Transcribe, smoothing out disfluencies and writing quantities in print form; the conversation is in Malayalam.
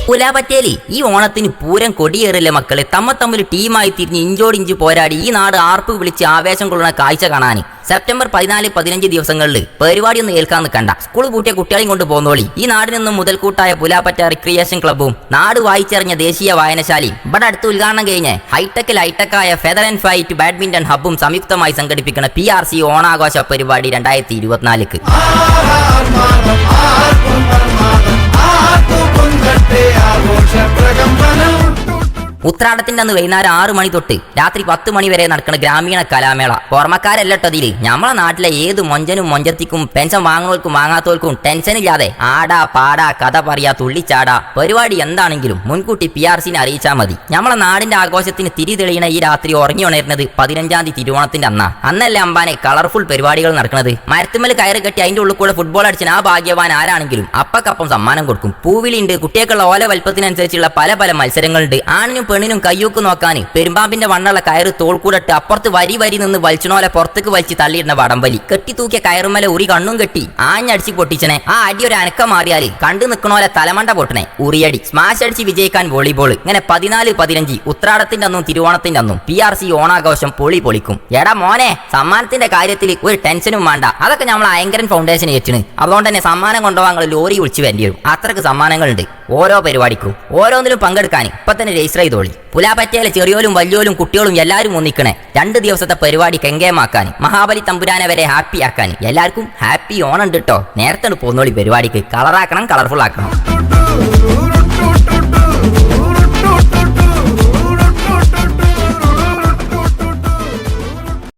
പുലാപറ്റേലി ഈ ഓണത്തിന് പൂരം കൊടിയേറില്ല മക്കളെ. തമ്മിൽ ടീമായി തിരിഞ്ഞ് ഇഞ്ചോടിഞ്ച് പോരാടി ഈ നാട് ആർപ്പ് വിളിച്ച് ആവേശം കൊള്ളുന്ന കാഴ്ച കാണാൻ സെപ്റ്റംബർ 14-15 ദിവസങ്ങളിൽ പരിപാടി ഒന്നും ഏൽക്കാൻ നിൽക്കണ്ട. സ്കൂൾ പൂട്ടിയ കുട്ടികളെയും കൊണ്ട് പോന്നോളി. ഈ നാടിൽ നിന്നും മുതൽക്കൂട്ടായ പുലാപ്പറ്റ റിക്രിയേഷൻ ക്ലബ്ബും നാട് വായിച്ചറിഞ്ഞ ദേശീയ വായനശാലയും ഇവിടെ അടുത്ത് ഉദ്ഘാടനം കഴിഞ്ഞ് ഹൈടെക്കായ ഫെദർ ആൻഡ് ഫൈറ്റ് ബാഡ്മിന്റൺ ഹബ്ബും സംയുക്തമായി സംഘടിപ്പിക്കുന്ന PRC ഓണാഘോഷ പരിപാടി 2024. ഉത്രാടത്തിന്റെ അന്ന് വൈകുന്നേരം 6 മണി തൊട്ട് രാത്രി 10 മണി വരെ നടക്കുന്ന ഗ്രാമീണ കലാമേള. ഓർമ്മക്കാരല്ലട്ടതില് നമ്മളെ നാട്ടിലെ ഏത് മൊഞ്ചനും മൊഞ്ചത്തിക്കും പെൻഷൻ വാങ്ങുന്നവർക്കും വാങ്ങാത്തവർക്കും ടെൻഷൻ ഇല്ലാതെ ആടാ പാടാ കഥ പറയാ തുള്ളിച്ചാടാ. പരിപാടി എന്താണെങ്കിലും മുൻകൂട്ടി PRCനെ അറിയിച്ചാൽ മതി. നമ്മളെ നാടിന്റെ ആഘോഷത്തിന് തിരി തെളിയണ ഈ രാത്രി ഉറങ്ങി ഉണരുന്നത് 15-ാം തീയതി തിരുവോണത്തിന്റെ അന്നാ. അന്നല്ലേ അമ്പാനെ കളർഫുൾ പരിപാടികൾ നടക്കുന്നത്. മരത്തുമ്മൽ കയറ് കെട്ടി അതിന്റെ ഉള്ളിൽ കൂടെ ഫുട്ബോൾ അടിച്ചാൽ ആ ഭാഗ്യവാൻ ആരാണെങ്കിലും അപ്പക്കപ്പം സമ്മാനം കൊടുക്കും. പൂവിലുണ്ട് കുട്ടികൾക്കുള്ള ഓല വലുപ്പത്തിനനുസരിച്ചുള്ള പല മത്സരങ്ങളുണ്ട്. ആണിനും പെണ്ണിനും കയ്യൂക്ക് നോക്കാൻ പെരുമ്പാമ്പിന്റെ വണ്ണുള്ള കയറ് തോൾക്കൂടട്ട് അപ്പുറത്ത് വരി നിന്ന് വലിച്ചണോലെ പുറത്തേക്ക് വലിച്ച് തള്ളിയിടുന്ന വടംവലി. കെട്ടിത്തൂക്കിയ കയറുമല ഉറി കണ്ണും കെട്ടി ആഞ്ഞടിച്ച് പൊട്ടിച്ചനെ. ആ അടി ഒരു അനക്കം മാറിയാല് കണ്ടു നിൽക്കണോലെ തലമണ്ട പൊട്ടണേ ഉറിയടി. സ്മാഷ് അടിച്ച് വിജയിക്കാൻ വോളിബോൾ. ഇങ്ങനെ 14-15 ഉത്രാടത്തിന്റെ അന്നും തിരുവോണത്തിന്റെ അന്നും PRC ഓണാഘോഷം പൊളിക്കും. എടാ മോനെ, സമ്മാനത്തിന്റെ കാര്യത്തിൽ ഒരു ടെൻഷനും വേണ്ട. അതൊക്കെ നമ്മൾ അയങ്കരൻ ഫൗണ്ടേഷൻ ഏറ്റിന്. അതുകൊണ്ട് തന്നെ സമ്മാനം കൊണ്ടുപോകാൻ ലോറി വിളിച്ചു വേണ്ടി വരും. അത്രക്ക് സമ്മാനങ്ങളുണ്ട് ഓരോ പരിപാടിക്കും. ഓരോന്നിലും പങ്കെടുക്കാൻ ഇപ്പൊ തന്നെ രജിസ്റ്റർ ചെയ്തോളി. പുലാപറ്റയിലെ ചെറിയോലും വലിയോലും കുട്ടികളും എല്ലാവരും ഒന്നിക്കണേ 2 ദിവസത്തെ പരിപാടി കെങ്കേമാക്കാൻ, മഹാബലി തമ്പുരാനെ വരെ ഹാപ്പി ആക്കാൻ. എല്ലാവർക്കും ഹാപ്പി ഓണം ഉണ്ട് കേട്ടോ. നേരത്തെ പോന്നോളി പരിപാടിക്ക്. കളറാക്കണം, കളർഫുൾ ആക്കണം.